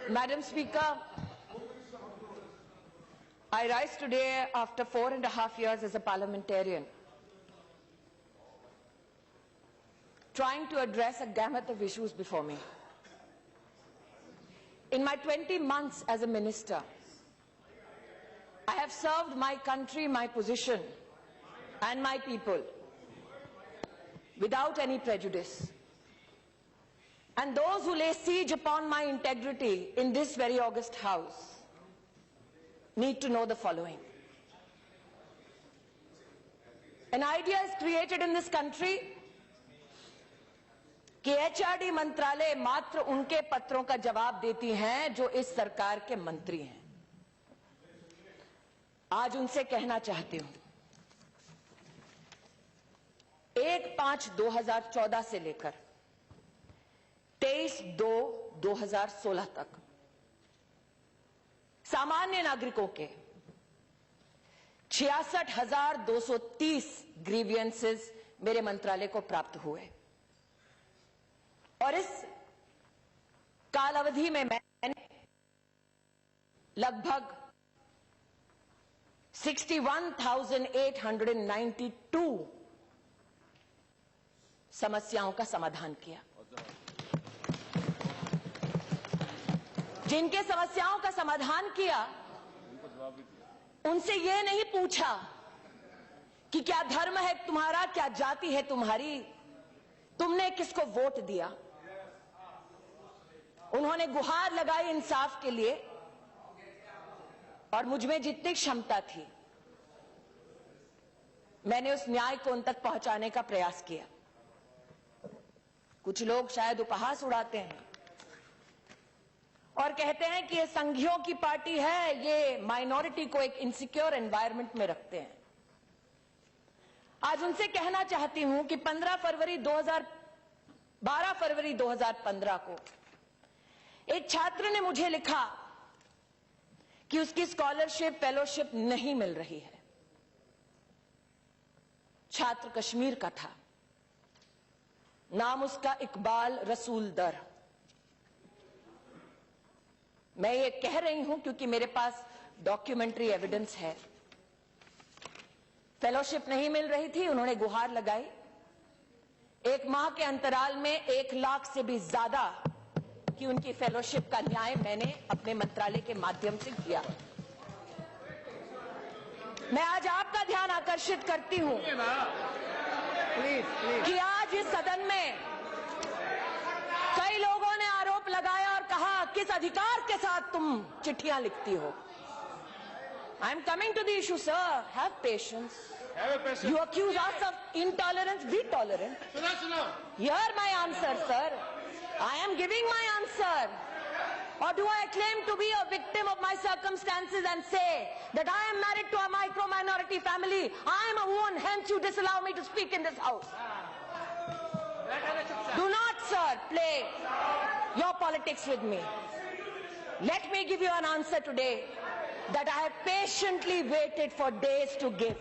Madam Speaker, I rise today after 4.5 years as a parliamentarian, trying to address a gamut of issues before me. In my 20 months as a minister, I have served my country, my position, and my people without any prejudice. And those who lay siege upon my integrity in this very august house need to know the following. An idea is created in this country कि HRD मंत्रालय मात्र उनके पत्रों का जवाब देती हैं जो इस सरकार के मंत्री हैं। आज उनसे कहना चाहती हूं, 1/5/2014 से लेकर 23/2/2016 तक सामान्य नागरिकों के 66,230 ग्रीवियंसेस मेरे मंत्रालय को प्राप्त हुए और इस कालावधि में मैंने लगभग 61,892 समस्याओं का समाधान किया। जिनके समस्याओं का समाधान किया उनसे यह नहीं पूछा कि क्या धर्म है तुम्हारा, क्या जाति है तुम्हारी, तुमने किसको वोट दिया। उन्होंने गुहार लगाई इंसाफ के लिए और मुझमें जितनी क्षमता थी मैंने उस न्याय को उन तक पहुंचाने का प्रयास किया। कुछ लोग शायद उपहास उड़ाते हैं और कहते हैं कि ये संघियों की पार्टी है, ये माइनॉरिटी को एक इनसिक्योर एनवायरनमेंट में रखते हैं। आज उनसे कहना चाहती हूं कि 12 फरवरी 2015 को एक छात्र ने मुझे लिखा कि उसकी स्कॉलरशिप फेलोशिप नहीं मिल रही है। छात्र कश्मीर का था, नाम उसका इकबाल रसूल दर। मैं ये कह रही हूं क्योंकि मेरे पास डॉक्यूमेंट्री एविडेंस है। फेलोशिप नहीं मिल रही थी, उन्होंने गुहार लगाई। 1 माह के अंतराल में 1 लाख से भी ज्यादा की उनकी फेलोशिप का न्याय मैंने अपने मंत्रालय के माध्यम से किया। मैं आज आपका ध्यान आकर्षित करती हूं कि आज इस सदन में कई लोगों ने आरोप लगाया और कहा किस अधिकार के साथ तुम चिट्ठियां लिखती हो। I am coming to the issue, sir. Have patience. You accuse us of intolerance. Be tolerant. Hear my answer, sir. I am giving my answer. Or do I claim to be a victim of my circumstances and say that I am married to a micro-minority family? I am a woman, hence you disallow me to speak in this house. Do not, sir, play your politics with me. Let me give you an answer today that I have patiently waited for days to give.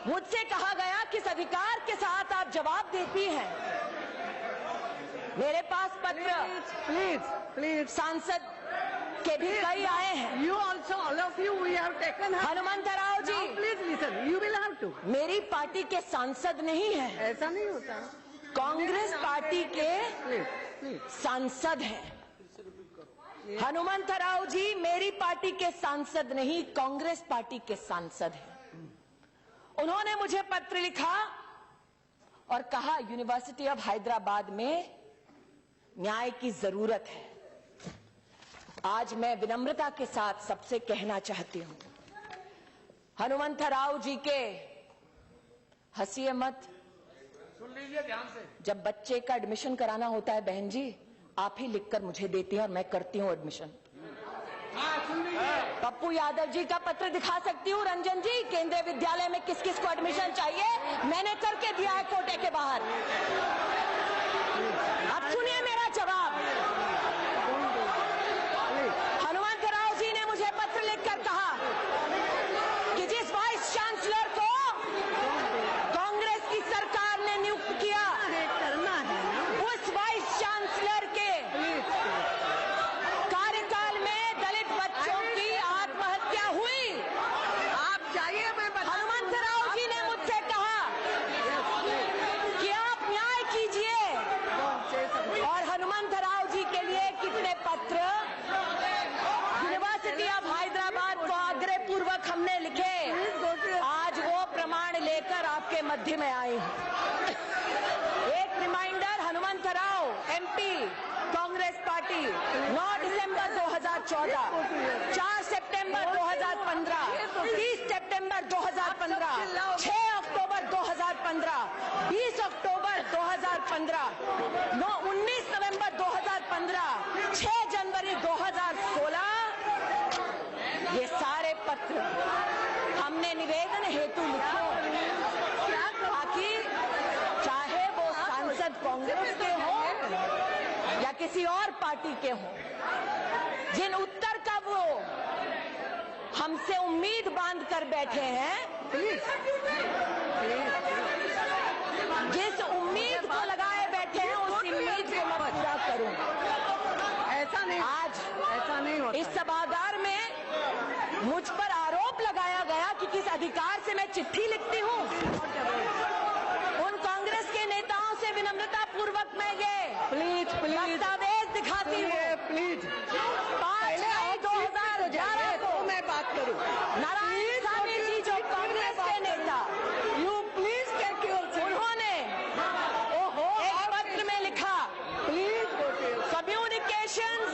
मुझसे कहा गया किस अधिकार के साथ आप जवाब देती हैं। मेरे पास पत्र प्लीज सांसद के भी कई आए हैं। You also, all of you, we have taken. Hanumantha Rao ji, now please listen. You will have to. मेरी पार्टी के सांसद नहीं है, ऐसा नहीं होता। कांग्रेस पार्टी के सांसद हैं। हनुमंत राव जी मेरी पार्टी के सांसद नहीं, कांग्रेस पार्टी के सांसद हैं। उन्होंने मुझे पत्र लिखा और कहा यूनिवर्सिटी ऑफ हैदराबाद में न्याय की जरूरत है। आज मैं विनम्रता के साथ सबसे कहना चाहती हूं, हनुमंत राव जी के हंसिए मत। सुन लीजिए ध्यान से। जब बच्चे का एडमिशन कराना होता है बहन जी, आप ही लिखकर मुझे देती हैं और मैं करती हूं एडमिशन। पप्पू यादव जी का पत्र दिखा सकती हूँ, रंजन जी, केंद्रीय विद्यालय में किस किस को एडमिशन चाहिए मैंने करके दिया है कोटे के बाहर। अब सुनिए मेरा जवाब। हनुमंत राव जी ने मुझे पत्र लिखकर कहा कि जिस वाइस चांसलर को कांग्रेस की सरकार ने नियुक्त किया, उस वाइस चांसलर के मध्य में आई हूं। एक reminder, Hanumantha Rao MP Congress party 9 दिसंबर 2014, 4 सितंबर 2015, 30 सितंबर 2015, 6 अक्टूबर 2015, 20 अक्टूबर 2015, 19 नवंबर 2015, 6 जनवरी 2016, ये सारे पत्र हमने निवेदन हेतु लिखे ताकि चाहे वो सांसद कांग्रेस के हो या किसी और पार्टी के हो, जिन उत्तर का वो हमसे उम्मीद बांध कर बैठे हैं, जिस उम्मीद को लगाए बैठे हैं उस उम्मीद को मैं पूरा करूं। ऐसा नहीं, ऐसा नहीं होता। इस सभागार में मुझ पर आरोप लगाया गया कि किस अधिकार से मैं चिट्ठी लिखती हूं। उन कांग्रेस के नेताओं से विनम्रता पूर्वक मैं ये दस्तावेज दिखाती हूँ। प्लीज 5 मई 2011 को मैं बात करूं। नारायण स्वामी जी जो कांग्रेस के नेता, you please take your seat. उन्होंने एक पत्र में लिखा, please go to your communications,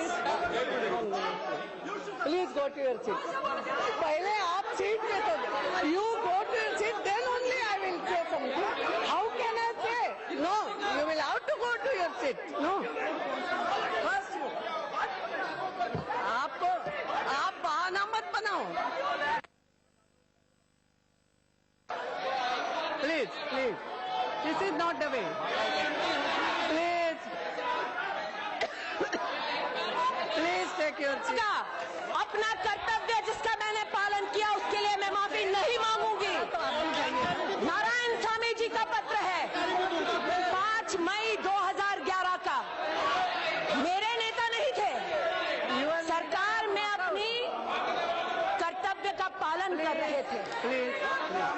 please go to your seat. पहले आप सीट पे तो you go to your seat, then only I will say something. How can I say no? You will how to go to your seat. No, first आप बहाना मत बनाओ। Please please, this is not the way. Please take your seat. अपना कर्तव्य जिसका मैंने पालन किया उसके लिए मैं माफी नहीं मांगूंगी। नारायण स्वामी जी का पत्र है 5 मई 2011 का। मेरे नेता नहीं थे, सरकार में अपनी कर्तव्य का पालन कर रहे थे।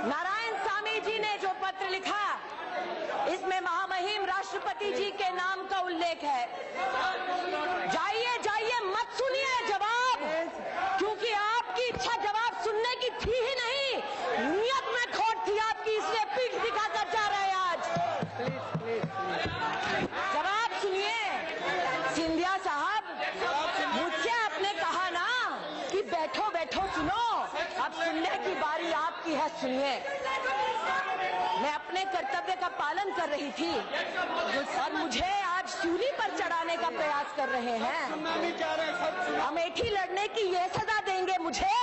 नारायण स्वामी जी ने जो पत्र लिखा, इसमें महामहिम राष्ट्रपति जी के नाम का उल्लेख है। जाइए जाइए, मत सुनिए जवाब, क्योंकि आपकी इच्छा जवाब सुनने की थी ही नहीं, नियत में खोट थी आपकी, इसलिए पीठ दिखाकर जा रहे हैं आज। जवाब सुनिए। सिंधिया साहब, मुझसे आपने कहा ना कि बैठो बैठो सुनो, अब सुनने की बारी आपकी है, सुनिए। मैं अपने कर्तव्य का पालन कर रही थी और मुझे आज सूली पर चढ़ाने का प्रयास कर रहे हैं। अमेठी लड़ने की ये सजा देंगे मुझे,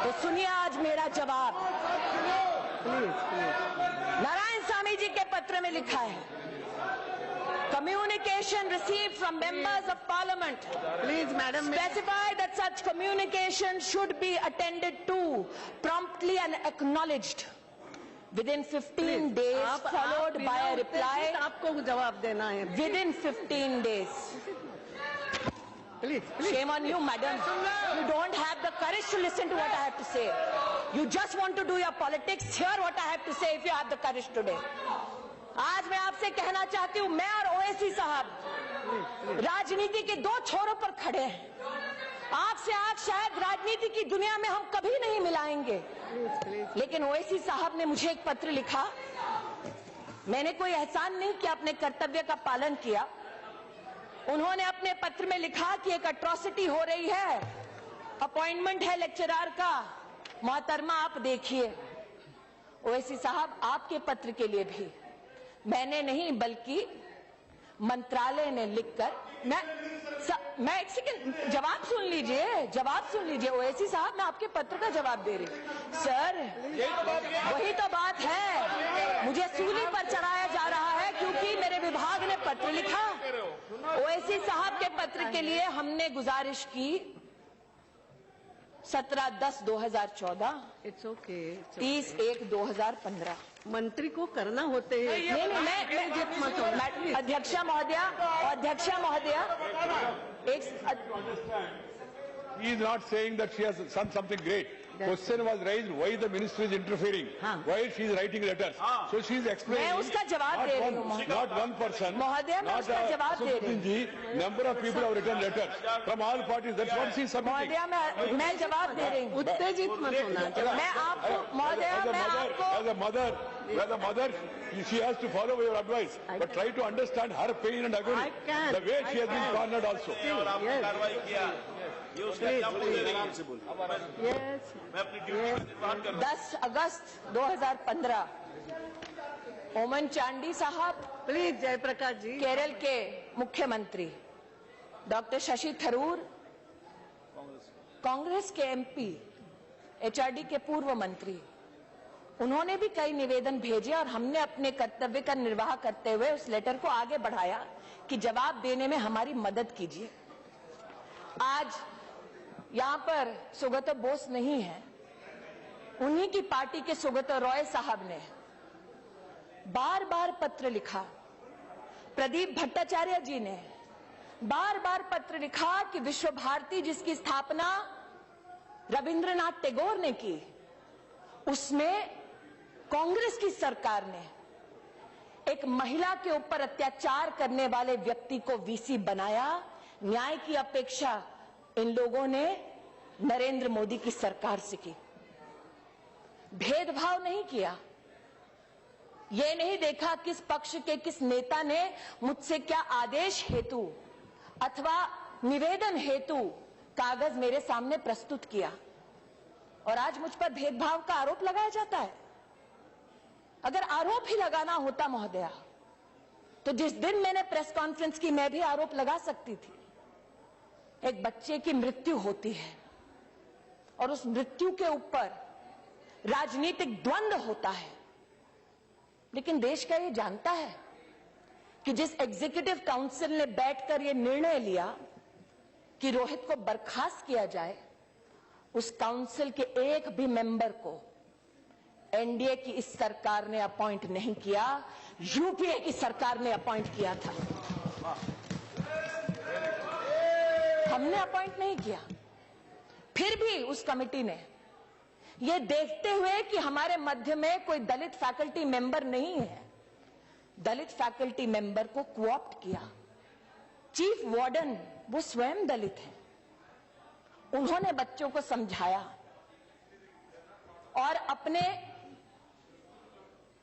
तो सुनिए आज मेरा जवाब। नारायण स्वामी जी के पत्र में लिखा है, communication received from members of parliament please madam, specify that such communication should be attended to promptly and acknowledged within 15 days, followed by a reply आपको जवाब देना है। within 15 days. Please Shame on you, madam. You don't have the courage to listen to what I have to say. You just want to do your politics. Hear what I have to say if you have the courage today. आज मैं आपसे कहना चाहती हूँ, मैं और ओवैसी साहब राजनीति के दो छोरों पर खड़े हैं। आंख से आंख शायद राजनीति की दुनिया में हम कभी नहीं मिलाएंगे, लेकिन ओवैसी साहब ने मुझे एक पत्र लिखा। मैंने कोई एहसान नहीं किया, अपने कर्तव्य का पालन किया। उन्होंने अपने पत्र में लिखा कि एक अट्रॉसिटी हो रही है, अपॉइंटमेंट है लेक्चरर का, मोहतरमा आप देखिए। ओवैसी साहब, आपके पत्र के लिए भी मैंने नहीं बल्कि मंत्रालय ने लिखकर, मैं एक सेकंड, जवाब सुन लीजिए ओवैसी साहब, मैं आपके पत्र का जवाब दे रही हूं। सर, वही तो बात है, मुझे सूली पर चढ़ाया जा रहा है क्योंकि मेरे विभाग ने पत्र लिखा। ओवैसी साहब के पत्र के लिए हमने गुजारिश की 17/10/2014, इट्स ओके, 30/1/2015। मंत्री को करना होते हैं। नहीं, अध्यक्षा महोदया, He is not saying that she has done something great. question was raised, why the ministry is interfering, why she is writing letters. So she is explaining. मैं उसका जवाब दे रही हूँ Not one person. महोदय, मैं उसका जवाब दे रही हूँ। जी, number of people have written letters from all parties. That's what she is submitting. महोदय, मैं जवाब दे रही हूँ। उत्तेजित मत होना। मैं आपको महोदय, मैं आपको as a mother, she has to follow your advice, but try to understand her pain and agony. I can. The way she has been cornered also. Yes. 10 अगस्त 2015 ओमन चांडी साहब, प्लीज जयप्रकाश जी। केरल के मुख्यमंत्री डॉक्टर शशि थरूर, कांग्रेस के एमपी, एचआरडी के पूर्व मंत्री, उन्होंने भी कई निवेदन भेजे और हमने अपने कर्तव्य का निर्वाह करते हुए उस लेटर को आगे बढ़ाया कि जवाब देने में हमारी मदद कीजिए। आज यहाँ पर सुगतो बोस नहीं है, उन्हीं की पार्टी के सुगतो रॉय साहब ने बार बार पत्र लिखा, प्रदीप भट्टाचार्य जी ने बार बार पत्र लिखा कि विश्व भारती जिसकी स्थापना रविंद्रनाथ टैगोर ने की, उसमें कांग्रेस की सरकार ने एक महिला के ऊपर अत्याचार करने वाले व्यक्ति को वीसी बनाया। न्याय की अपेक्षा इन लोगों ने नरेंद्र मोदी की सरकार से की। भेदभाव नहीं किया, ये नहीं देखा किस पक्ष के किस नेता ने मुझसे क्या आदेश हेतु अथवा निवेदन हेतु कागज मेरे सामने प्रस्तुत किया, और आज मुझ पर भेदभाव का आरोप लगाया जाता है। अगर आरोप ही लगाना होता महोदया, तो जिस दिन मैंने प्रेस कॉन्फ्रेंस की मैं भी आरोप लगा सकती थी। एक बच्चे की मृत्यु होती है और उस मृत्यु के ऊपर राजनीतिक द्वंद्व होता है, लेकिन देश का ये जानता है कि जिस एग्जीक्यूटिव काउंसिल ने बैठकर ये निर्णय लिया कि रोहित को बर्खास्त किया जाए, उस काउंसिल के एक भी मेंबर को एनडीए की इस सरकार ने अपॉइंट नहीं किया, यूपीए की सरकार ने अपॉइंट किया था। हमने अपॉइंट नहीं किया। फिर भी उस कमेटी ने ये देखते हुए कि हमारे मध्य में कोई दलित फैकल्टी मेंबर नहीं है, दलित फैकल्टी मेंबर को कोऑप्ट किया। चीफ वार्डन वो स्वयं दलित है, उन्होंने बच्चों को समझाया और अपने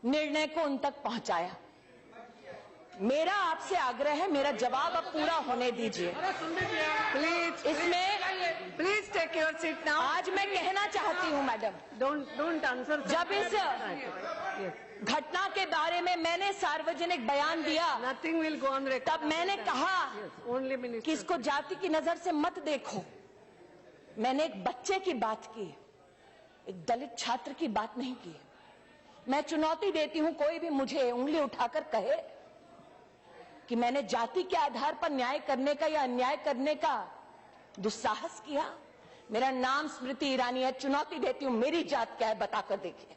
निर्णय को उन तक पहुंचाया। मेरा आपसे आग्रह है, मेरा जवाब अब पूरा होने दीजिए। प्लीज इसमें please take your seat now. आज मैं कहना चाहती हूं मैडम, डोंट आंसर। जब इस घटना के बारे में मैंने सार्वजनिक बयान दिया, nothing will go on record. तब मैंने कहा ओनली कि मिनिस्टर। इसको जाति की नजर से मत देखो। मैंने एक बच्चे की बात की, एक दलित छात्र की बात नहीं की। मैं चुनौती देती हूं, कोई भी मुझे उंगली उठाकर कहे कि मैंने जाति के आधार पर न्याय करने का या अन्याय करने का दुस्साहस किया। मेरा नाम स्मृति ईरानी है, चुनौती देती हूं, मेरी जात क्या है बताकर देखिए।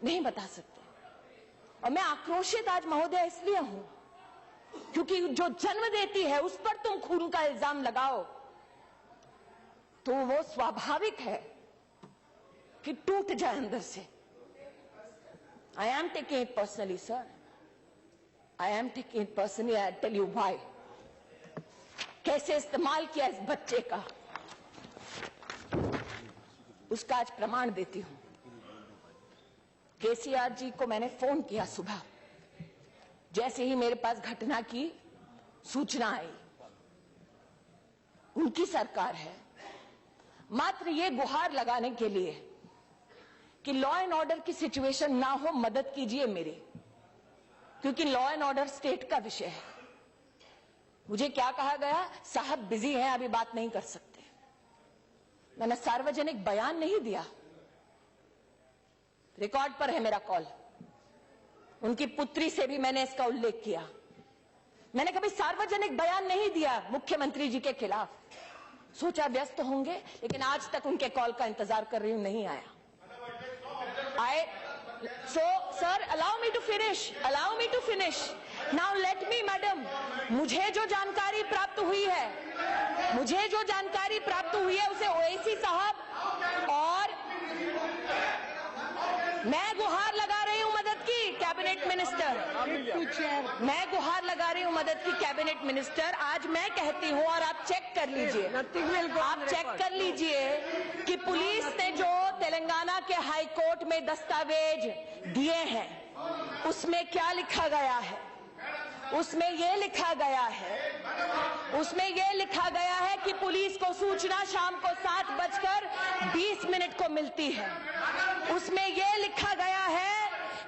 नहीं बता सकते। और मैं आक्रोशित आज महोदय इसलिए हूं क्योंकि जो जन्म देती है उस पर तुम खून का इल्जाम लगाओ तो वो स्वाभाविक है कि टूट जाए अंदर से। I am taking it personally sir, I am taking it personally. I tell you why. कैसे इस्तेमाल किया इस बच्चे का, उसका आज प्रमाण देती हूं। केसीआर जी को मैंने फोन किया सुबह, जैसे ही मेरे पास घटना की सूचना आई। उनकी सरकार है, मात्र ये गुहार लगाने के लिए कि लॉ एंड ऑर्डर की सिचुएशन ना हो, मदद कीजिए मेरी, क्योंकि लॉ एंड ऑर्डर स्टेट का विषय है। मुझे क्या कहा गया, साहब बिजी हैं, अभी बात नहीं कर सकते। मैंने सार्वजनिक बयान नहीं दिया, रिकॉर्ड पर है मेरा कॉल। उनकी पुत्री से भी मैंने इसका उल्लेख किया। मैंने कभी सार्वजनिक बयान नहीं दिया मुख्यमंत्री जी के खिलाफ। सोचा व्यस्त होंगे, लेकिन आज तक उनके कॉल का इंतजार कर रही हूं, नहीं आया। So, sir, allow me to finish. Now let me, madam, मुझे जो जानकारी प्राप्त हुई है उसे ओवैसी साहब और मैं गुहार लगा रही हूं मदद की कैबिनेट मिनिस्टर, मैं गुहार लगा रही हूं मदद की कैबिनेट मिनिस्टर। आज मैं कहती हूं और आप चेक कर लीजिए, आप चेक कर लीजिए कि पुलिस ने जो तेलंगाना के हाई कोर्ट में दस्तावेज दिए हैं उसमें क्या लिखा गया है। उसमें यह लिखा गया है कि पुलिस को सूचना शाम को 7:20 को मिलती है। उसमें यह लिखा गया है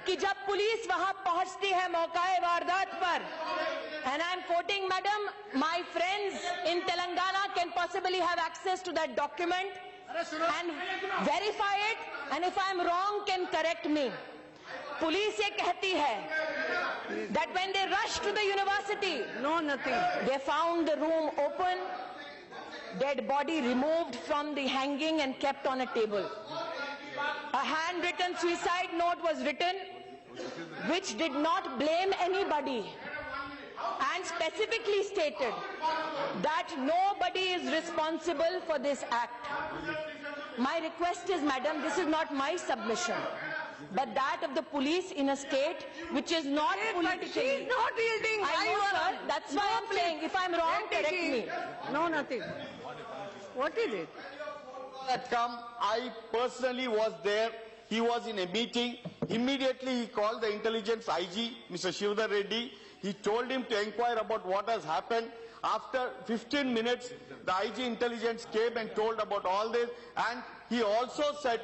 कि जब पुलिस वहां पहुंचती है मौकाए वारदात पर, and I am quoting, madam, my friends in Telangana can possibly have access to that document and verify it, and if I am wrong can correct me. Police ये कहती है that when they rushed to the university, they found the room open, dead body removed from the hanging and kept on a table. A handwritten suicide note was written which did not blame anybody and specifically stated that nobody is responsible for this act. My request is, madam, this is not my submission, but that of the police in a state which is not politically. She is not yielding. I know, sir. That's why I'm saying, if I'm wrong, correct me. No, nothing. What is it? Had come, I personally was there. He was in a meeting. Immediately he called the intelligence IG, Mr. Shivdar Reddy. He told him to inquire about what has happened. After 15 minutes, the IG intelligence came and told about all this. And he also said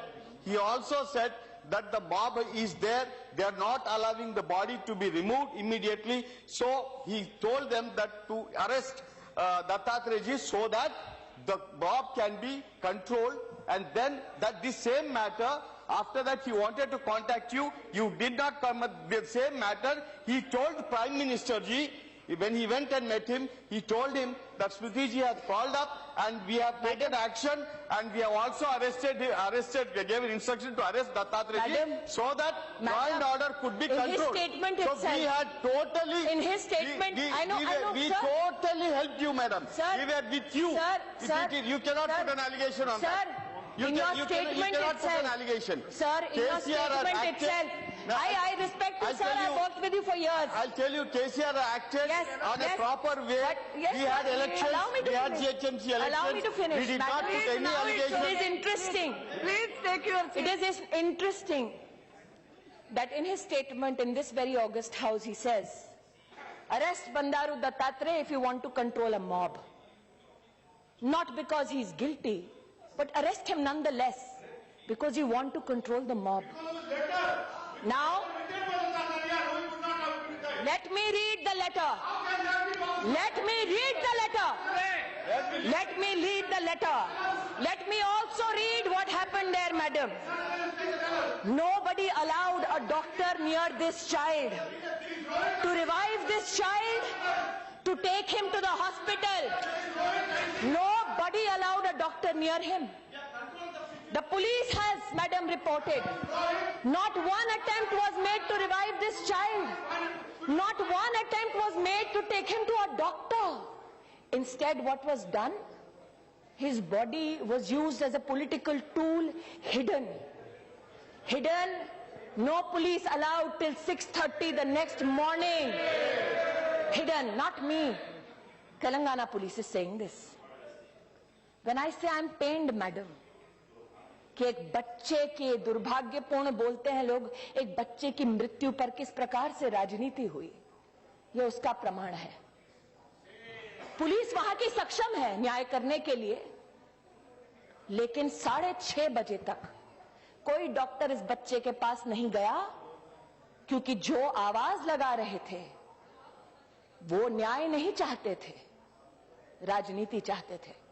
that the mob is there. They are not allowing the body to be removed immediately. So he told them that to arrest Dattatreya so that the mob can be controlled, and then that this same matter, after that he wanted to contact you, you did not come at the same matter. He told Prime Minister Ji, when he went and met him, he told him that Smriti Ji has called up and we have taken action, and we have also gave instruction to arrest Dattatreya Ji so that law and order could be controlled. In his statement so itself, we had totally, in his statement, I know, we sir. totally helped you, madam. Sir, we were with you. Sir, You cannot put an allegation on that. In your statement cannot itself, put an allegation. Sir, in your KCR statement itself, I respect you, sir. I worked with you for years. I'll tell you, KCR acted on a proper way. Yes, we had elections, allow me to we had finish. GHMC elections. Allow me to finish. We did not put any allegation. It is interesting. Please take your seat. It is interesting that in his statement in this very august house, he says, arrest Bandaru Dattatreya if you want to control a mob. Not because he is guilty, but arrest him nonetheless because you want to control the mob. Now, let me read the letter. Let me read the letter. Let me read the letter. Let me also read what happened there, madam. Nobody allowed a doctor near this child to revive this child, to take him to the hospital. Nobody allowed a doctor near him. The police has, madam, reported, not one attempt was made to revive this child. Not one attempt was made to take him to a doctor. Instead, what was done? His body was used as a political tool, hidden. Hidden, no police allowed till 6:30 the next morning. Hidden, not me. Telangana police is saying this. When I say I'm pained, madam, कि एक बच्चे के दुर्भाग्यपूर्ण बोलते हैं लोग, एक बच्चे की मृत्यु पर किस प्रकार से राजनीति हुई, यह उसका प्रमाण है। पुलिस वहां की सक्षम है न्याय करने के लिए, लेकिन 6:30 बजे तक कोई डॉक्टर इस बच्चे के पास नहीं गया, क्योंकि जो आवाज लगा रहे थे वो न्याय नहीं चाहते थे, राजनीति चाहते थे।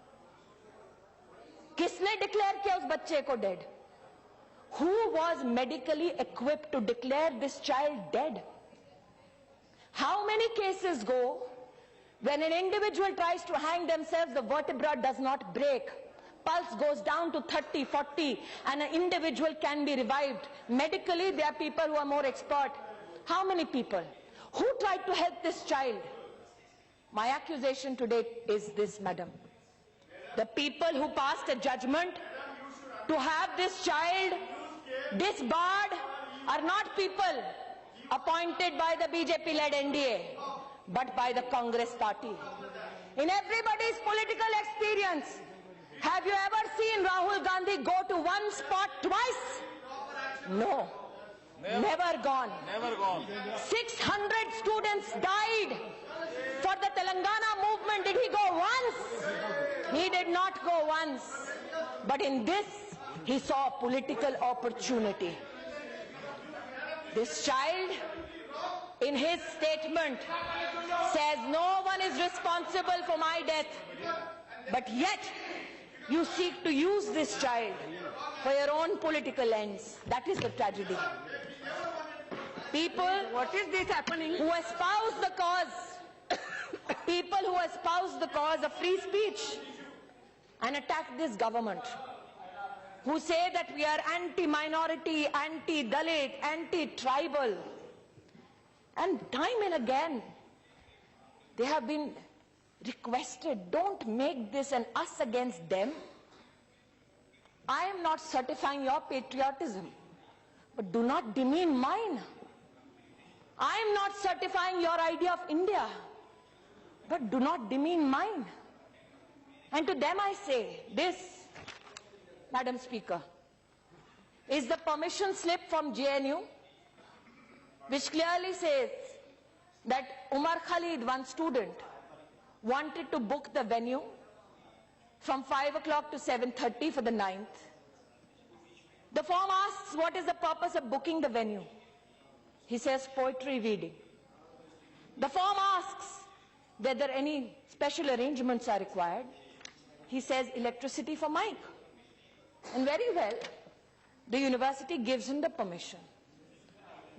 किसने डिक्लेयर किया उस बच्चे को dead? Who was medically equipped to declare this child dead? How many cases go when an individual tries to hang themselves, the vertebra does not break, pulse goes down to 30, 40, and an individual can be revived. Medically, there are people who are more expert. How many people? Who tried to help this child? My accusation today is this, madam. The people who passed a judgment to have this child disbarred are not people appointed by the BJP-led NDA, but by the Congress party. In everybody's political experience, have you ever seen Rahul Gandhi go to one spot twice? No. Never gone. Never gone. 600 students died for the Telangana movement. Did he go once? He did not go once. But in this, he saw a political opportunity. This child, in his statement, says no one is responsible for my death. But yet, you seek to use this child for your own political ends. That is the tragedy. People, What is this happening? who espouse the cause, people who espouse the cause of free speech and attack this government, who say that we are anti-minority, anti-Dalit, anti-tribal, and time and again they have been requested, don't make this an us against them. I am not certifying your patriotism, but do not demean mine. I am not certifying your idea of India, but do not demean mine. And to them I say, this, Madam Speaker, is the permission slip from JNU, which clearly says that Umar Khalid, one student, wanted to book the venue from 5 o'clock to 7:30 for the 9th. The form asks, what is the purpose of booking the venue? He says, poetry reading. The form asks whether any special arrangements are required. He says, electricity for mic. And very well, the university gives him the permission.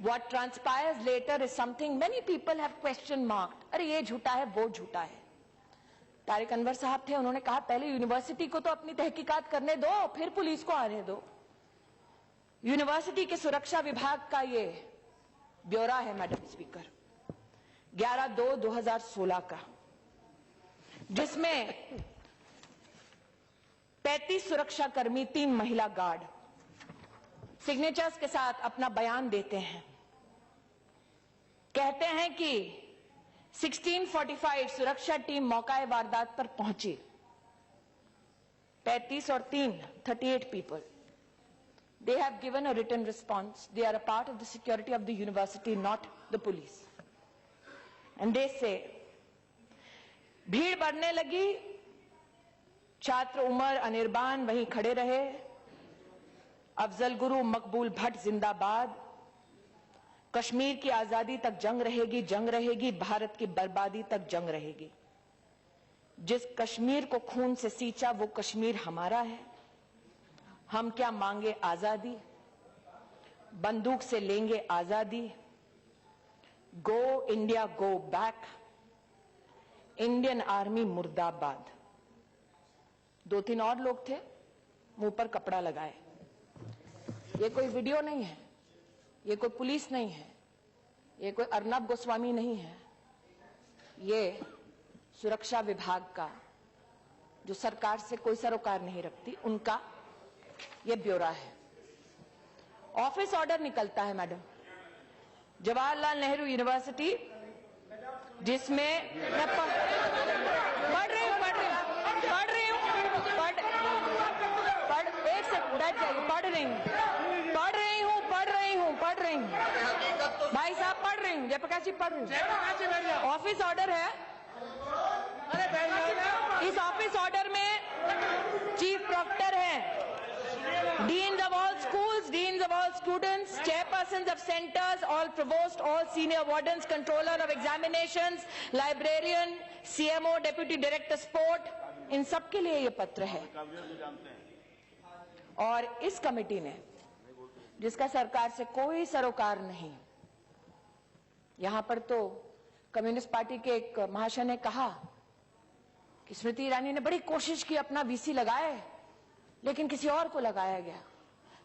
What transpires later is something many people have question marked. अरे ये झूठा है, वो झूठा है. तारिक अनवर साहब थे, उन्होंने कहा पहले यूनिवर्सिटी को तो अपनी तहकीकात करने दो, फिर पुलिस को आने दो. यूनिवर्सिटी के सुरक्षा विभाग का ये ब्यौरा है, मैडम स्पीकर, 11/2/2016 का, जिसमें 35 सुरक्षाकर्मी, 3 महिला गार्ड सिग्नेचर्स के साथ अपना बयान देते हैं. कहते हैं कि 16:45 सुरक्षा टीम मौका वारदात पर पहुंची. 35 और 3, 38 people. They have given a written response. They are a part of the security of the university, not the police. And they say, भीड़ बढ़ने लगी, छात्र उमर अनिर्बान वहीं खड़े रहे, अफजल गुरु मकबूल भट्ट जिंदाबाद, कश्मीर की आजादी तक जंग रहेगी, भारत की बर्बादी तक जंग रहेगी. जिस कश्मीर को खून से सींचा वो कश्मीर हमारा है. हम क्या मांगे आजादी, बंदूक से लेंगे आजादी. Go India go back, Indian army मुर्दाबाद. 2-3 और लोग थे, मुंह पर कपड़ा लगाए. ये कोई वीडियो नहीं है, ये कोई पुलिस नहीं है, ये कोई अर्नब गोस्वामी नहीं है. ये सुरक्षा विभाग का, जो सरकार से कोई सरोकार नहीं रखती, उनका ये ब्यौरा है. ऑफिस ऑर्डर निकलता है मैडम, जवाहरलाल नेहरू यूनिवर्सिटी, जिसमें मैं पढ़ रही हूं, एक सेकंड बैठ जाइए, पढ़ रही हूं भाई साहब, पढ़ रही हूं, जयप्रकाश जी पढ़ रही हूं. ऑफिस ऑर्डर है. इस ऑफिस ऑर्डर में चीफ प्रोक्टर है, deans of all schools, deans of all students, chairpersons of centers, all provost, all senior wardens, controller of examinations, librarian, CMO, deputy director sport, इन सब के लिए ये पत्र है. और इस कमेटी ने, जिसका सरकार से कोई सरोकार नहीं, यहां पर तो कम्युनिस्ट पार्टी के एक महाशय ने कहा कि स्मृति ईरानी ने बड़ी कोशिश की, अपना वीसी लगाए, लेकिन किसी और को लगाया गया.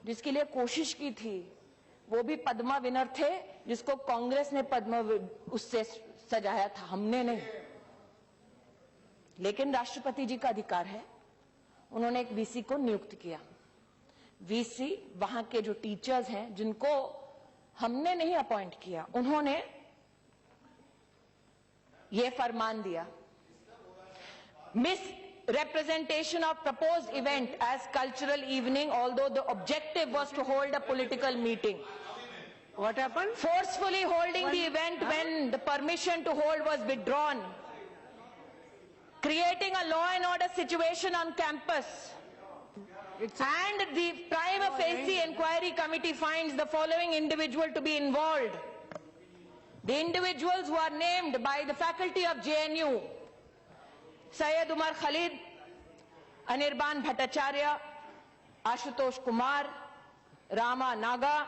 जिसके लिए कोशिश की थी वो भी पद्मा विनर थे, जिसको कांग्रेस ने पद्म उससे सजाया था, हमने नहीं. लेकिन राष्ट्रपति जी का अधिकार है, उन्होंने एक वीसी को नियुक्त किया. वीसी, वहां के जो टीचर्स हैं जिनको हमने नहीं अपॉइंट किया, उन्होंने ये फरमान दिया, misrepresentation of proposed event as cultural evening, although the objective was to hold a political meeting. What happened? Forcefully holding the event when the permission to hold was withdrawn. Creating a law and order situation on campus. And the prima facie inquiry committee finds the following individual to be involved. The individuals who are named by the faculty of JNU: Syed Umar Khalid, Anirban Bhattacharya, Ashutosh Kumar, Rama Naga,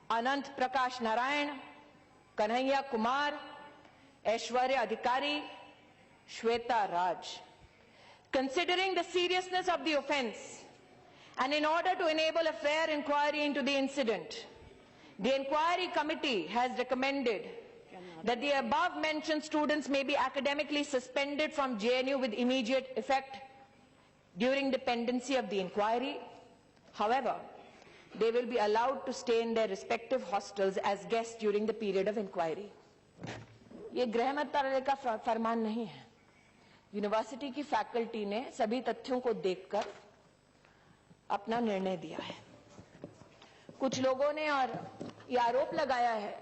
Anant Prakash Narayan, Kanhaiya Kumar, Aishwarya Adhikari, Shweta Raj. Considering the seriousness of the offence and in order to enable a fair inquiry into the incident, the inquiry committee has recommended that the above mentioned students may be academically suspended from JNU with immediate effect during the pendency of the inquiry. However, they will be allowed to stay in their respective hostels as guests during the period of inquiry. ये गृह मंत्रालय का फरमान नहीं है। University की faculty ने सभी तथ्यों को देखकर अपना निर्णय दिया है। कुछ लोगों ने और ये आरोप लगाया है,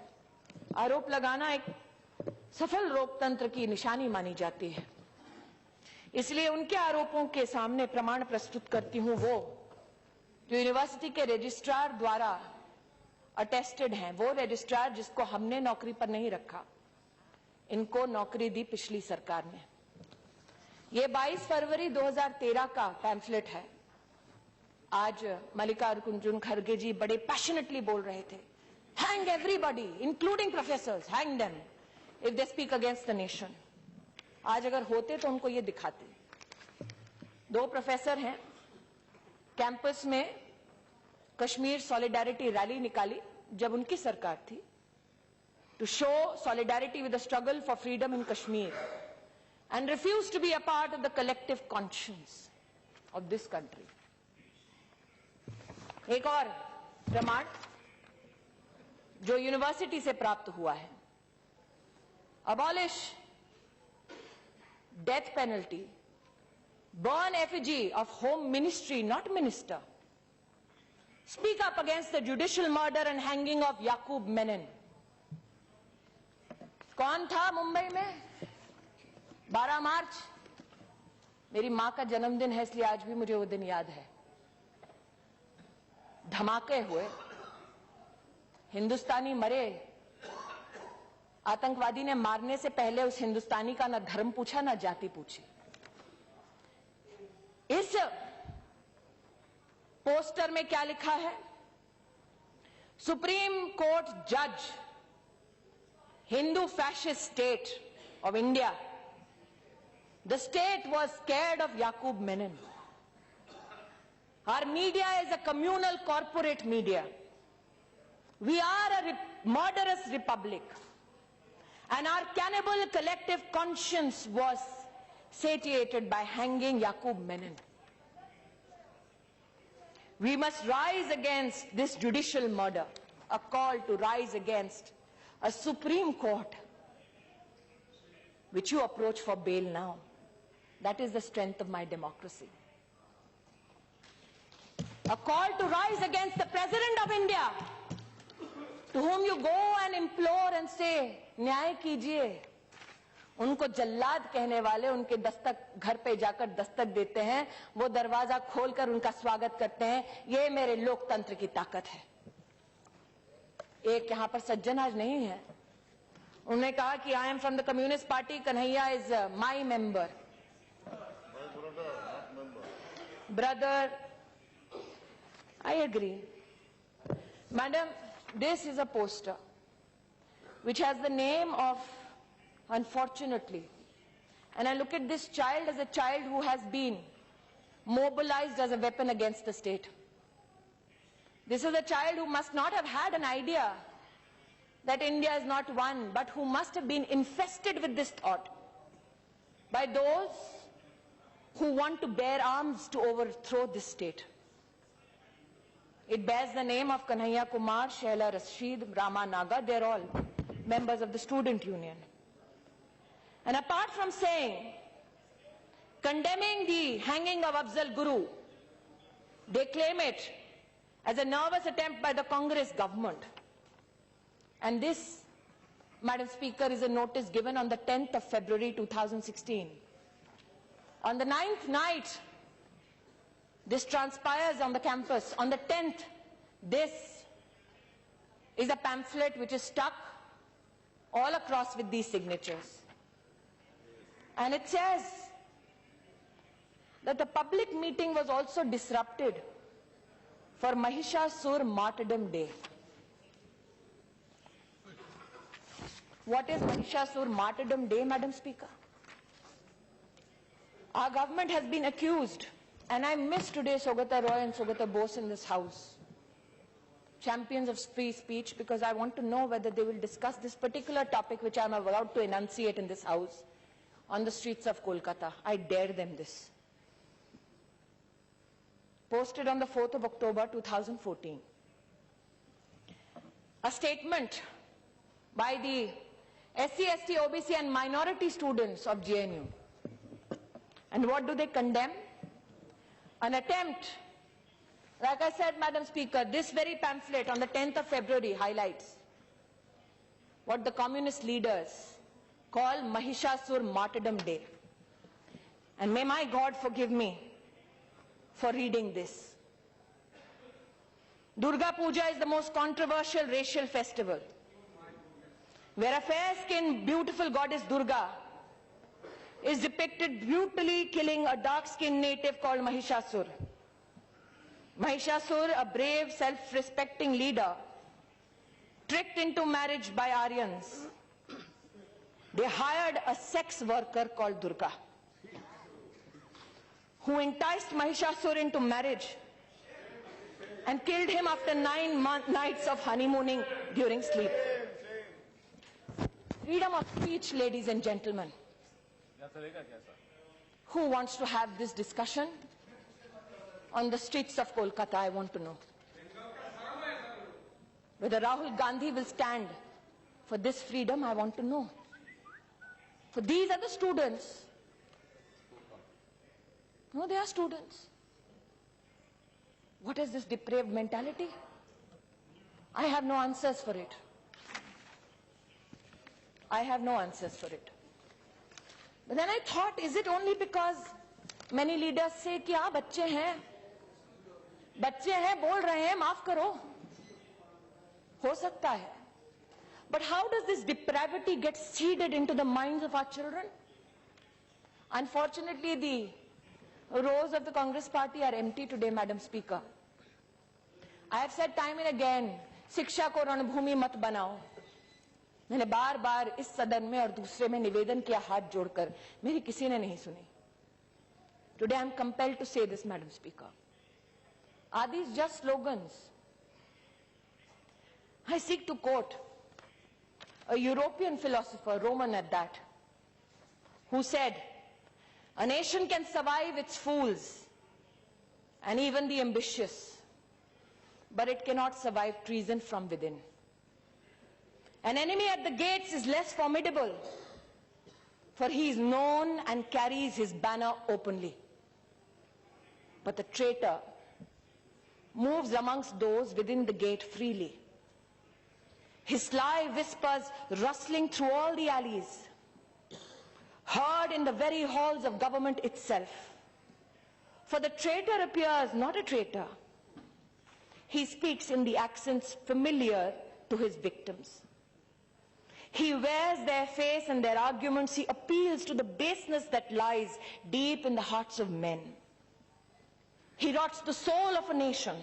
आरोप लगाना एक सफल लोकतंत्र की निशानी मानी जाती है, इसलिए उनके आरोपों के सामने प्रमाण प्रस्तुत करती हूं वो जो यूनिवर्सिटी के रजिस्ट्रार द्वारा अटेस्टेड हैं, वो रजिस्ट्रार जिसको हमने नौकरी पर नहीं रखा, इनको नौकरी दी पिछली सरकार ने। ये 22 फरवरी 2013 का पैम्फलेट है। आज मल्लिकार्जुन खड़गे जी बड़े पैशनेटली बोल रहे थे, hang everybody including professors, hang them if they speak against the nation. आज अगर होते तो उनको ये दिखाते। 2 प्रोफेसर हैं, कैंपस में कश्मीर सॉलिडारिटी रैली निकाली जब उनकी सरकार थी, to show solidarity with the struggle for freedom in Kashmir and refused to be a part of the collective conscience of this country. एक और प्रमाण जो यूनिवर्सिटी से प्राप्त हुआ है, abolish death penalty, burn effigy of home ministry, not minister, speak up against the judicial murder and hanging of Yaqub Menon. कौन था मुंबई में? 12 मार्च मेरी मां का जन्मदिन है, इसलिए आज भी मुझे वो दिन याद है। धमाके हुए, हिंदुस्तानी मरे, आतंकवादी ने मारने से पहले उस हिंदुस्तानी का ना धर्म पूछा ना जाति पूछी। इस पोस्टर में क्या लिखा है? सुप्रीम कोर्ट जज, Hindu fascist state of India, the state was scared of Yaqub Menon. Our media is a communal corporate media. We are a murderous republic. And our cannibal collective conscience was satiated by hanging Yaqub Menon. We must rise against this judicial murder, a call to rise against a Supreme Court, which you approach for bail now. That is the strength of my democracy. A call to rise against the President of India, to whom you go and implore and say, न्याय कीजिए। उनको जल्लाद कहने वाले उनके दस्तक घर पे जाकर दस्तक देते हैं, वो दरवाजा खोलकर उनका स्वागत करते हैं। ये मेरे लोकतंत्र की ताकत है। एक यहाँ पर सज्जन आज नहीं है, उन्होंने कहा कि I am from the communist party, Kanhaiya is my member. Brother, I agree. Madam, this is a poster which has the name of, unfortunately, and I look at this child as a child who has been mobilized as a weapon against the state. This is a child who must not have had an idea that India is not one, but who must have been infested with this thought by those who want to bear arms to overthrow this state. It bears the name of Kanhaiya Kumar, Shaila Rashid, Rama Naga. They're all members of the student union. And apart from condemning the hanging of Afzal Guru, they claim it as a nervous attempt by the Congress government. And this, Madam Speaker, is a notice given on the 10th of February 2016. On the 9th night, this transpires on the campus. On the 10th, this is a pamphlet which is stuck all across with these signatures. And it says that the public meeting was also disrupted for Mahishasur Martyrdom Day. What is Mahishasur Martyrdom Day, Madam Speaker? Our government has been accused, and I miss today Saugata Roy and Saugata Bose in this house, champions of free speech, because I want to know whether they will discuss this particular topic which I am about to enunciate in this house on the streets of Kolkata. I dare them this. Posted on the 4th of October 2014. A statement by the SC, ST, OBC and minority students of JNU. And what do they condemn? An attempt, like I said, Madam Speaker, this very pamphlet on the 10th of February highlights what the communist leaders call Mahishasur Martyrdom Day. And may my God forgive me for reading this. Durga Puja is the most controversial racial festival, where a fair-skinned, beautiful goddess Durga is depicted brutally killing a dark-skinned native called Mahishasur. Mahishasur, a brave, self-respecting leader, tricked into marriage by Aryans. They hired a sex worker called Durga, who enticed Mahishasur into marriage and killed him after 9 nights of honeymooning during sleep. Freedom of speech, ladies and gentlemen. Who wants to have this discussion on the streets of Kolkata? I want to know. Whether Rahul Gandhi will stand for this freedom, I want to know. For these are the students. No, they are students. What is this depraved mentality? I have no answers for it. I have no answers for it. But then I thought, is it only because many leaders say कि हाँ बच्चे हैं बोल रहे हैं माफ करो, हो सकता है. But how does this depravity get seeded into the minds of our children? Unfortunately, the rows of the Congress party are empty today, Madam Speaker. I have said time and again, शिक्षा को रणभूमि मत बनाओ. मैंने बार बार इस सदन में और दूसरे में निवेदन किया हाथ जोड़कर, मेरी किसी ने नहीं सुनी. Today I am compelled to say this, Madam Speaker. Are these just slogans? I seek to quote a European philosopher, Roman at that, who said, "A nation can survive its fools and even the ambitious, but it cannot survive treason from within. An enemy at the gates is less formidable, for he is known and carries his banner openly. But the traitor moves amongst those within the gate freely. His sly whispers rustling through all the alleys, heard in the very halls of government itself. For the traitor appears not a traitor. He speaks in the accents familiar to his victims. He wears their face and their arguments. He appeals to the baseness that lies deep in the hearts of men. He rots the soul of a nation.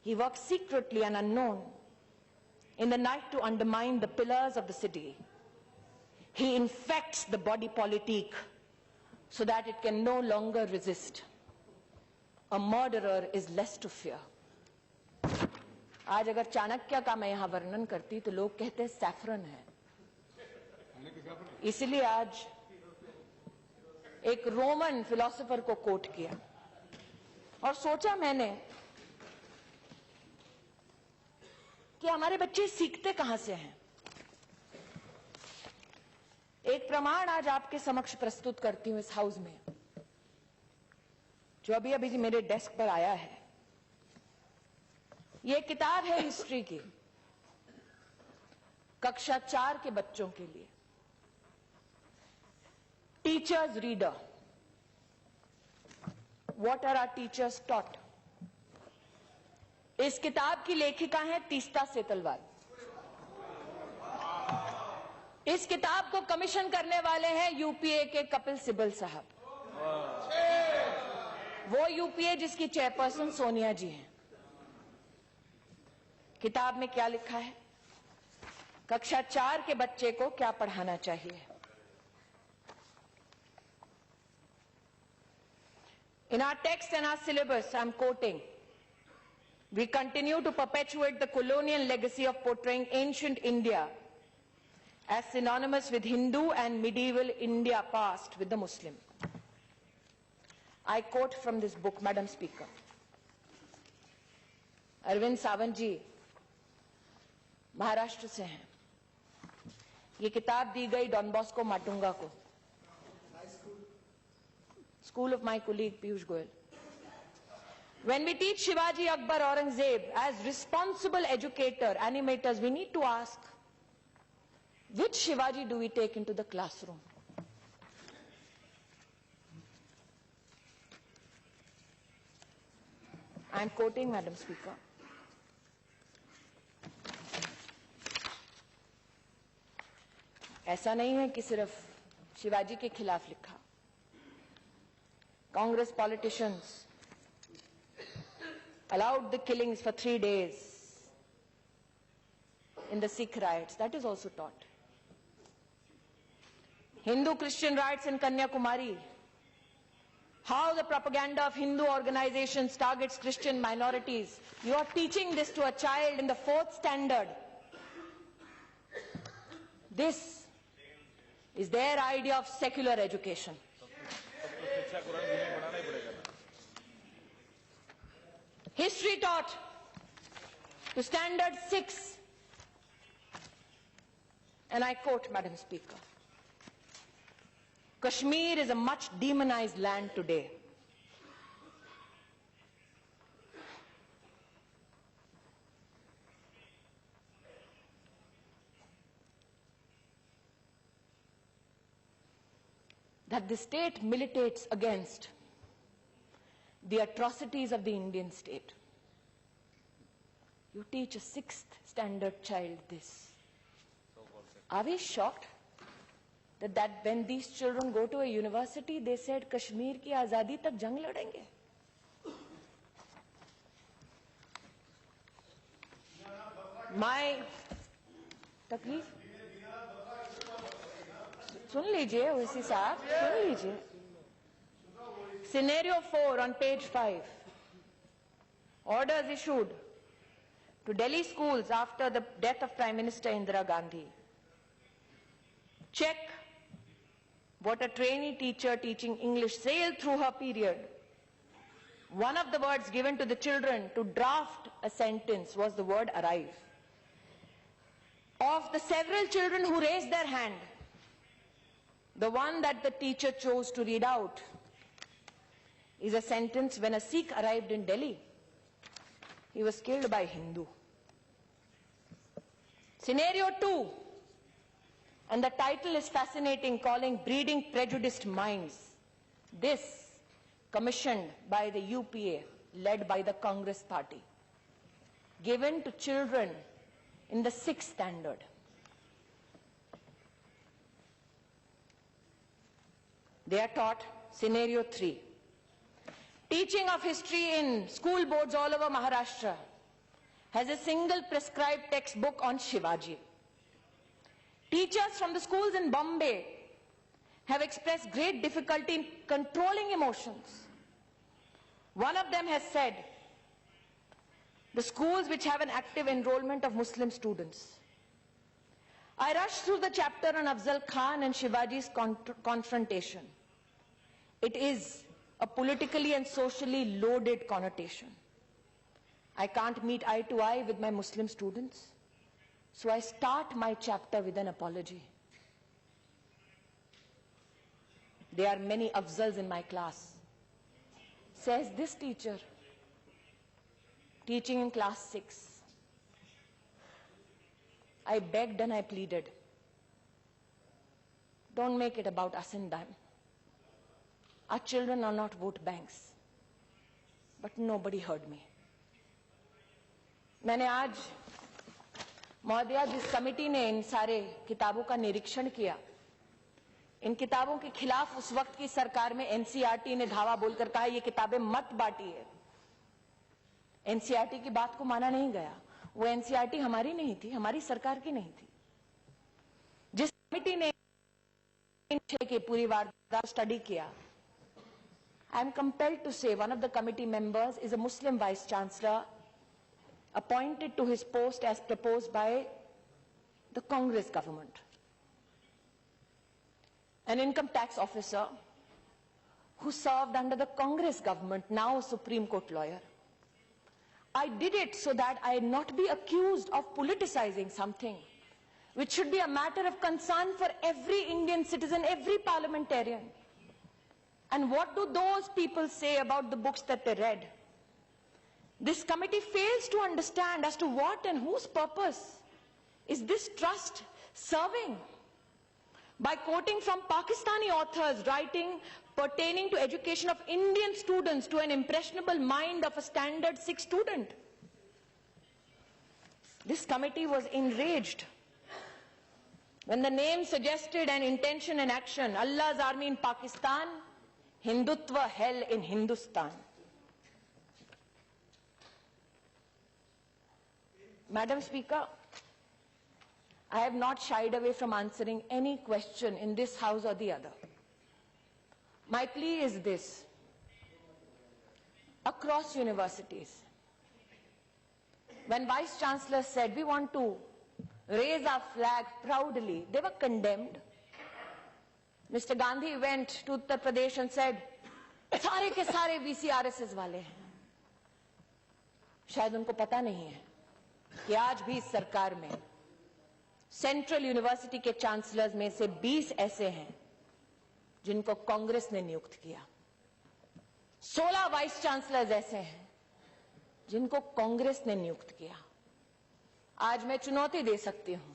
He works secretly and unknown in the night to undermine the pillars of the city. He infects the body politic so that it can no longer resist. A murderer is less to fear." आज अगर चाणक्य का मैं यहाँ वर्णन करती तो लोग कहते सैफरन है. इसलिए आज एक रोमन फिलोसोफर को कोट किया और सोचा मैंने कि हमारे बच्चे सीखते कहां से हैं। एक प्रमाण आज आपके समक्ष प्रस्तुत करती हूं इस हाउस में, जो अभी अभी मेरे डेस्क पर आया है। यह किताब है हिस्ट्री की, कक्षा 4 के बच्चों के लिए, teachers reader, what are our teachers taught. इस किताब की लेखिका है तीस्ता सेतलवाल। इस किताब को कमीशन करने वाले हैं यूपीए के कपिल सिब्बल साहब, वो यूपीए जिसकी चेयरपर्सन सोनिया जी हैं। किताब में क्या लिखा है, कक्षा 4 के बच्चे को क्या पढ़ाना चाहिए। In our text and our syllabus, I'm quoting, we continue to perpetuate the colonial legacy of portraying ancient India as synonymous with Hindu and medieval India past with the Muslim. I quote from this book, Madam Speaker. Arvind Sawant जी महाराष्ट्र से हैं। ये किताब दी गई don Bosco Matunga को, school of my colleague Piyush Goyal. When we teach Shivaji, Akbar, Aurangzeb as responsible educator, animators, we need to ask, which Shivaji do we take into the classroom? I am quoting, Madam Speaker. ऐसा नहीं है कि सिर्फ शिवाजी के खिलाफ लिखा। Congress politicians allowed the killings for 3 days in the Sikh riots. That is also taught. Hindu-Christian riots in Kanyakumari. How the propaganda of Hindu organizations targets Christian minorities. You are teaching this to a child in the 4th standard. This is their idea of secular education. History taught to standard 6. And I quote, Madam Speaker, Kashmir is a much demonized land today. That the state militates against the atrocities of the Indian state. You teach a 6th standard child this. Are we shocked that when these children go to a university, they said Kashmir ki azadi tak jang ladenge? My तकलीफ सुन लीजिए ओवैसी साहब, सुन लीजिए। Scenario 4 on page 5. Orders issued to Delhi schools after the death of Prime Minister Indira Gandhi. Check what a trainee teacher teaching English sailed through her period. One of the words given to the children to draft a sentence was the word arrive. Of the several children who raised their hand, the one that the teacher chose to read out is a sentence: when a Sikh arrived in Delhi, he was killed by Hindu. Scenario 2, and the title is fascinating, calling Breeding Prejudiced Minds. This commissioned by the UPA, led by the Congress party, given to children in the 6th standard. They are taught scenario 3. Teaching of history in school boards all over Maharashtra has a single prescribed textbook on Shivaji. Teachers from the schools in Bombay have expressed great difficulty in controlling emotions. One of them has said, the schools which have an active enrollment of Muslim students. I rushed through the chapter on Afzal Khan and Shivaji's confrontation. It is a politically and socially loaded connotation. I can't meet eye to eye with my Muslim students. So I start my chapter with an apology. There are many Afzals in my class. Says this teacher, teaching in class 6. I begged and I pleaded. Don't make it about us and them. Our children are not vote banks. But nobody heard me. मैंने आज महोदया जिस committee ने इन सारे किताबों का निरीक्षण किया, इन किताबों के खिलाफ उस वक्त की सरकार में एनसीईआरटी ने धावा बोलकर कहा ये किताबें मत बांटिए। एनसीईआरटी की बात को माना नहीं गया। वो एनसीईआरटी हमारी नहीं थी, हमारी सरकार की नहीं थी। जिस कमेटी ने की पूरी वारदात स्टडी किया, I am compelled to say one of the committee members is a Muslim vice chancellor appointed to his post as proposed by the Congress government. An income tax officer who served under the Congress government, now a Supreme Court lawyer. I did it so that I not be accused of politicizing something which should be a matter of concern for every Indian citizen, every parliamentarian. And what do those people say about the books that they read? This committee fails to understand as to what and whose purpose is this trust serving. By quoting from Pakistani authors writing pertaining to education of Indian students to an impressionable mind of a standard 6 student. This committee was enraged when the name suggested an intention and action, Allah's army in Pakistan, Hindutva hell in Hindustan. Madam Speaker, I have not shied away from answering any question in this house or the other. My plea is this. Across universities, when Vice Chancellor said we want to raise our flag proudly, they were condemned. Mr. Gandhi went to Uttar Pradesh and said, सारे के सारे VCRSS वाले हैं। शायद उनको पता नहीं है कि आज भी इस सरकार में सेंट्रल यूनिवर्सिटी के चांसलर्स में से 20 ऐसे हैं जिनको कांग्रेस ने नियुक्त किया। 16 वाइस चांसलर्स ऐसे हैं जिनको कांग्रेस ने नियुक्त किया। आज मैं चुनौती दे सकती हूं,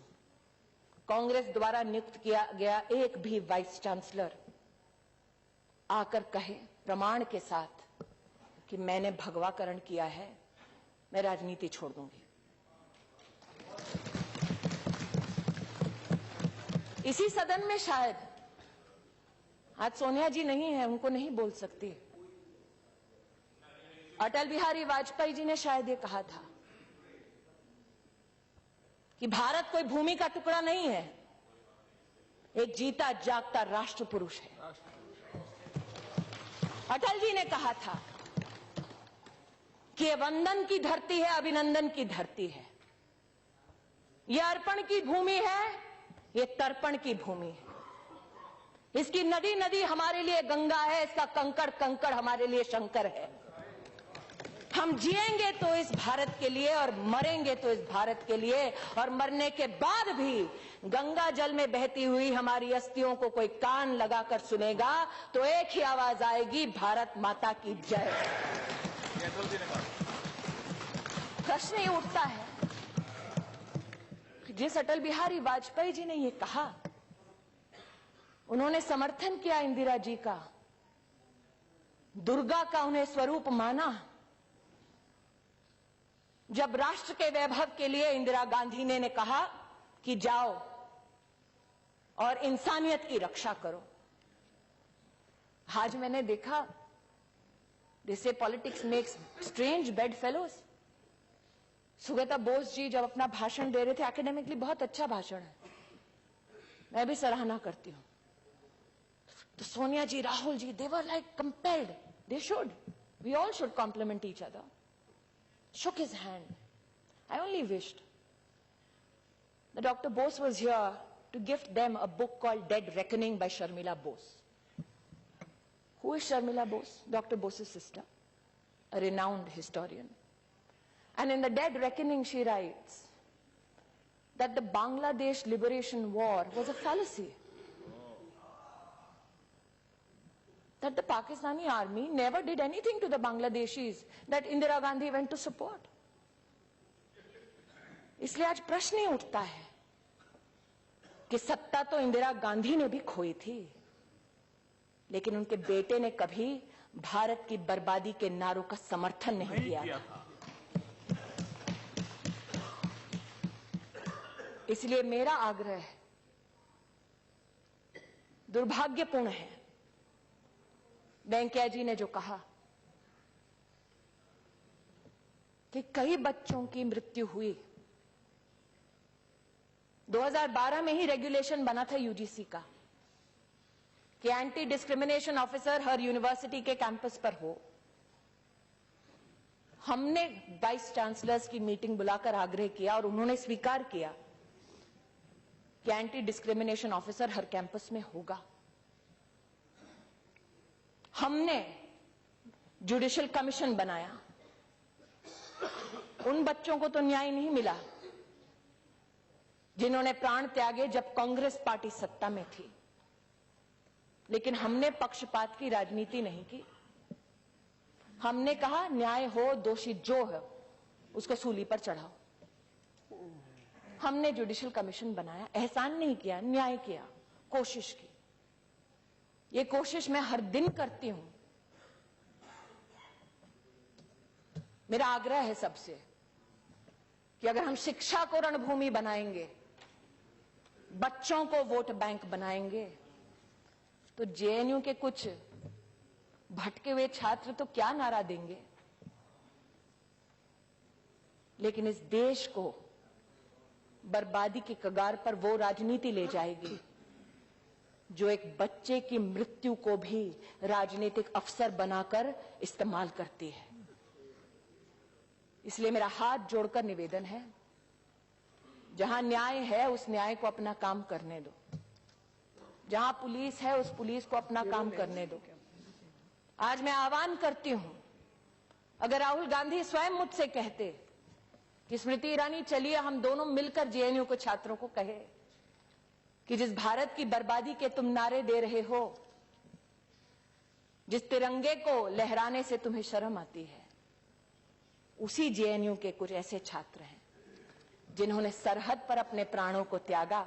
कांग्रेस द्वारा नियुक्त किया गया एक भी वाइस चांसलर आकर कहे प्रमाण के साथ कि मैंने भगवाकरण किया है, मैं राजनीति छोड़ दूंगी। इसी सदन में शायद आज सोनिया जी नहीं है, उनको नहीं बोल सकती। अटल बिहारी वाजपेयी जी ने शायद ये कहा था कि भारत कोई भूमि का टुकड़ा नहीं है, एक जीता जागता राष्ट्र पुरुष है। अटल जी ने कहा था कि ये वंदन की धरती है, अभिनंदन की धरती है, ये अर्पण की भूमि है, ये तर्पण की भूमि है। इसकी नदी नदी हमारे लिए गंगा है, इसका कंकड़ कंकड़ हमारे लिए शंकर है। हम जिएंगे तो इस भारत के लिए और मरेंगे तो इस भारत के लिए, और मरने के बाद भी गंगा जल में बहती हुई हमारी अस्थियों को कोई कान लगाकर सुनेगा तो एक ही आवाज आएगी, भारत माता की जय। प्रश्न ये उठता है, जिस अटल बिहारी वाजपेयी जी ने ये कहा, उन्होंने समर्थन किया इंदिरा जी का, दुर्गा का उन्हें स्वरूप माना। जब राष्ट्र के वैभव के लिए इंदिरा गांधी ने कहा कि जाओ और इंसानियत की रक्षा करो। आज मैंने देखा, they say politics makes strange bedfellows. Sugata Bose ji जब अपना भाषण दे रहे थे, एकेडमिकली बहुत अच्छा भाषण है, मैं भी सराहना करती हूं, तो सोनिया जी, Rahul ji, they were like compelled, they should, we all should compliment each other. Shook his hand. I only wished that Dr. Bose was here to gift them a book called Dead Reckoning by Sharmila Bose. Who is Sharmila Bose? Dr. Bose's sister, a renowned historian. And in the Dead Reckoning she writes that the Bangladesh Liberation War was a fallacy. That the Pakistani army never did anything to the Bangladeshis that Indira Gandhi went to support. इसलिए आज प्रश्न ही उठता है कि सत्ता तो इंदिरा गांधी ने भी खोई थी, लेकिन उनके बेटे ने कभी भारत की बर्बादी के नारों का समर्थन नहीं किया था। इसलिए मेरा आग्रह है, दुर्भाग्यपूर्ण है वेंकैया जी ने जो कहा कि कई बच्चों की मृत्यु हुई। 2012 में ही रेगुलेशन बना था यूजीसी का कि एंटी डिस्क्रिमिनेशन ऑफिसर हर यूनिवर्सिटी के कैंपस पर हो। हमने वाइस चांसलर्स की मीटिंग बुलाकर आग्रह किया और उन्होंने स्वीकार किया कि एंटी डिस्क्रिमिनेशन ऑफिसर हर कैंपस में होगा। हमने जुडिशियल कमीशन बनाया। उन बच्चों को तो न्याय नहीं मिला जिन्होंने प्राण त्यागे जब कांग्रेस पार्टी सत्ता में थी, लेकिन हमने पक्षपात की राजनीति नहीं की। हमने कहा न्याय हो, दोषी जो है उसको सूली पर चढ़ाओ। हमने जुडिशियल कमीशन बनाया, एहसान नहीं किया, न्याय किया, कोशिश की। ये कोशिश मैं हर दिन करती हूं। मेरा आग्रह है सबसे कि अगर हम शिक्षा को रणभूमि बनाएंगे, बच्चों को वोट बैंक बनाएंगे, तो जेएनयू के कुछ भटके हुए छात्र तो क्या नारा देंगे, लेकिन इस देश को बर्बादी की कगार पर वो राजनीति ले जाएगी जो एक बच्चे की मृत्यु को भी राजनीतिक अवसर बनाकर इस्तेमाल करती है। इसलिए मेरा हाथ जोड़कर निवेदन है, जहां न्याय है उस न्याय को अपना काम करने दो। जहां पुलिस है उस पुलिस को अपना काम करने दो। आज मैं आह्वान करती हूं, अगर राहुल गांधी स्वयं मुझसे कहते कि स्मृति ईरानी चलिए हम दोनों मिलकर जेएनयू के छात्रों को कहे कि जिस भारत की बर्बादी के तुम नारे दे रहे हो, जिस तिरंगे को लहराने से तुम्हें शर्म आती है, उसी जेएनयू के कुछ ऐसे छात्र हैं जिन्होंने सरहद पर अपने प्राणों को त्यागा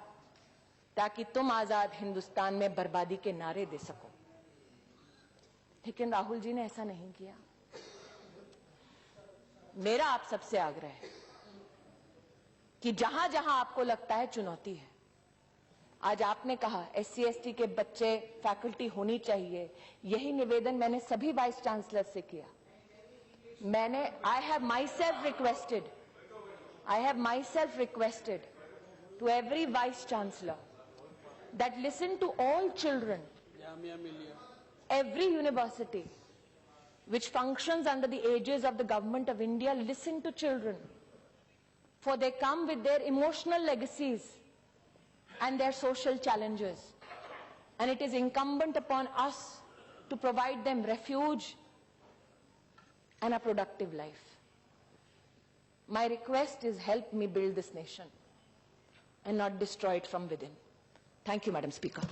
ताकि तुम आजाद हिंदुस्तान में बर्बादी के नारे दे सको। लेकिन राहुल जी ने ऐसा नहीं किया। मेरा आप सबसे आग्रह है कि जहां जहां आपको लगता है चुनौती है, आज आपने कहा SC ST के बच्चे फैकल्टी होनी चाहिए, यही निवेदन मैंने सभी वाइस चांसलर से किया। मैंने I have myself requested to every vice chancellor that listen to all children, every university which functions under the aegis of the government of India, listen to children, for they come with their emotional legacies and their social challenges, and it is incumbent upon us to provide them refuge and a productive life. My request is, help me build this nation and not destroy it from within. Thank you, Madam Speaker.